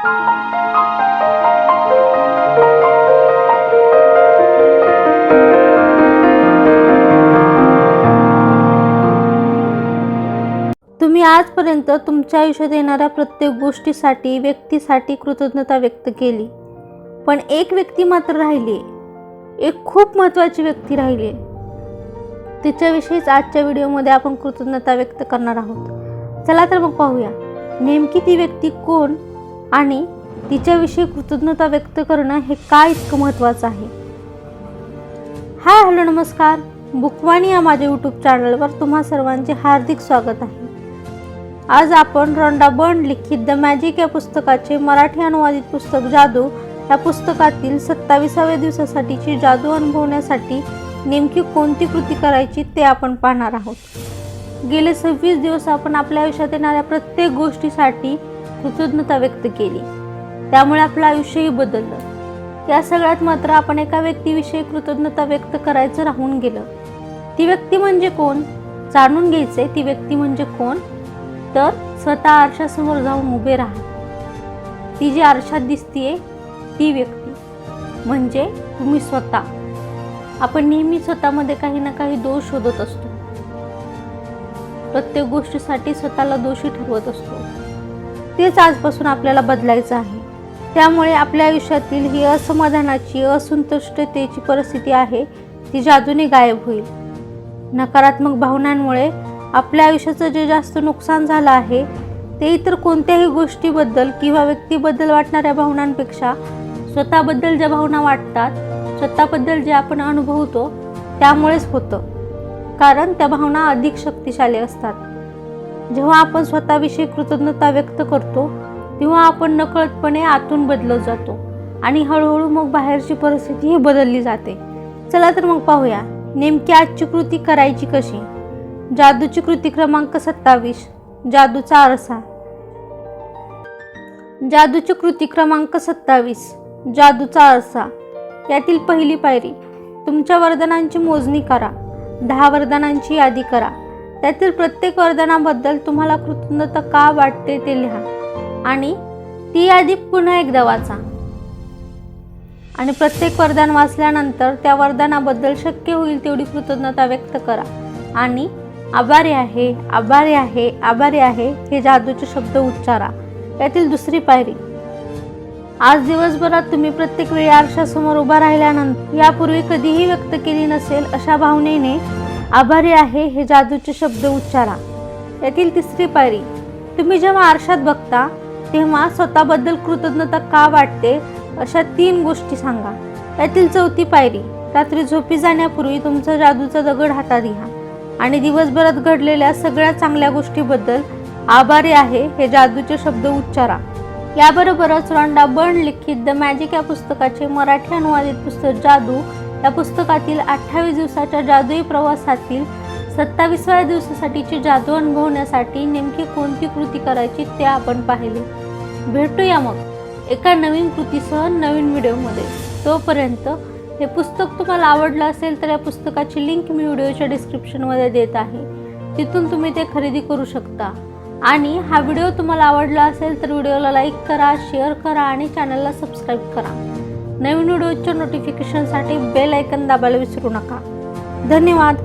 तुम्ही आजपर्यंत तुमच्या आयुष्यात येणाऱ्या प्रत्येक गोष्टीसाठी, व्यक्तीसाठी कृतज्ञता व्यक्त केली, पण एक व्यक्ती मात्र राहिली, एक खूप महत्त्वाची व्यक्ती राहिली. तिच्याविषयीच आजच्या व्हिडिओमध्ये आपण कृतज्ञता व्यक्त करणार आहोत. चला तर मग पाहूया नेमकी ती व्यक्ती कोण आणि तिच्याविषयी कृतज्ञता व्यक्त करणं हे काय इतकं महत्त्वाचं आहे. हाय, हॅलो, नमस्कार. बुकवाणी या माझ्या यूट्यूब चॅनलवर तुम्हा सर्वांचे हार्दिक स्वागत आहे. आज आपण रॉन्डा बर्न लिखित द मॅजिक या पुस्तकाचे मराठी अनुवादित पुस्तक जादू या पुस्तकातील 27व्या दिवसासाठीची जादू अनुभवण्यासाठी नेमकी कोणती कृती करायची ते आपण पाहणार आहोत. गेले 26 दिवस आपण आपल्या आयुष्यात येणाऱ्या प्रत्येक गोष्टीसाठी कृतज्ञता व्यक्त केली, त्यामुळे आपलं आयुष्यही बदललं. या सगळ्यात मात्र आपण एका व्यक्तीविषयी कृतज्ञता व्यक्त करायचं राहून गेलं. ती व्यक्ती म्हणजे कोण जाणून घ्यायचे. ती व्यक्ती म्हणजे कोण तर स्वतः आरशासमोर जाऊन उभे राहा. ती जी आरशात दिसतीये ती व्यक्ती म्हणजे तुम्ही स्वतः. आपण नेहमी स्वतःमध्ये काही ना काही दोष शोधत असतो. प्रत्येक गोष्टीसाठी स्वतःला दोषी ठरवत असतो. तेच आजपासून आपल्याला बदलायचं आहे. त्यामुळे आपल्या आयुष्यातील ही असमाधानाची, असंतुष्टतेची परिस्थिती आहे ती जादूने गायब होईल. नकारात्मक भावनांमुळे आपल्या आयुष्याचं जे जास्त नुकसान झालं आहे ते इतर कोणत्याही गोष्टीबद्दल किंवा व्यक्तीबद्दल वाटणाऱ्या भावनांपेक्षा स्वतःबद्दल ज्या भावना वाटतात, स्वतःबद्दल जे आपण अनुभवतो त्यामुळेच होतं. कारण त्या भावना अधिक शक्तिशाली असतात. जेव्हा आपण स्वतःविषयी कृतज्ञता व्यक्त करतो तेव्हा आपण नकळतपणे आतून बदलत जातो आणि हळूहळू मग बाहेरची परिस्थितीही बदलली जाते. चला तर मग पाहूया नेमकी आजची कृती करायची कशी. जादूची कृती क्रमांक 27, जादूचा आरसा. जादूची कृती क्रमांक 27, जादूचा आरसा. यातील पहिली पायरी, तुमच्या वरदानांची मोजणी करा. 10 वरदानांची यादी करा. त्यातील प्रत्येक वरदानाबद्दल तुम्हाला कृतज्ञता का वाटते ते लिहा आणि ती यादी पुन्हा एकदा वाचा. आणि प्रत्येक वरदान वाचल्यानंतर त्या वरदानाबद्दल शक्य होईल तेवढी कृतज्ञता व्यक्त करा आणि आभारी आहे, आभारी आहे, आभारी आहे हे जादूचे शब्द उच्चारा. यातील दुसरी पायरी, आज दिवसभरात तुम्ही प्रत्येक वेळी आरशासमोर उभा राहिल्यानंतर यापूर्वी कधीही व्यक्त केली नसेल अशा भावनेने आभारी आहे हे जादूचे शब्द उच्चारा. यातील तिसरी पायरी, तुम्ही जेव्हा आरशात बघता तेव्हा स्वतःबद्दल कृतज्ञता का वाटते अशा 3 गोष्टी सांगा. यातील चौथी पायरी, रात्री झोपी जाण्यापूर्वी तुमचा जादूचा दगड हातात घ्या आणि दिवसभरात घडलेल्या सगळ्या चांगल्या गोष्टीबद्दल आभारी आहे हे जादूचे शब्द उच्चारा. याबरोबरच रॉन्डा बर्न लिखित द मॅजिक या पुस्तकाचे मराठी अनुवादित पुस्तक जादू या पुस्तकातील 28 दिवसाच्या जादुई प्रवासातील 27व्या दिवसासाठीची जादू अनुभवण्यासाठी नेमकी कोणती कृती करायची ते आपण पाहिले. भेटूया मग एका नवीन कृतीसह नवीन व्हिडिओमध्ये. तोपर्यंत हे पुस्तक तुम्हाला आवडलं असेल तर या पुस्तकाची लिंक मी व्हिडिओच्या डिस्क्रिप्शनमध्ये देत आहे. तिथून तुम्ही ते खरेदी करू शकता. आणि हा व्हिडिओ तुम्हाला आवडला असेल तर व्हिडिओला लाईक करा, शेअर करा आणि चॅनलला सबस्क्राईब करा. नवीन व्हिडिओच्या नोटिफिकेशनसाठी बेल आयकॉन दाबायला विसरू नका. धन्यवाद.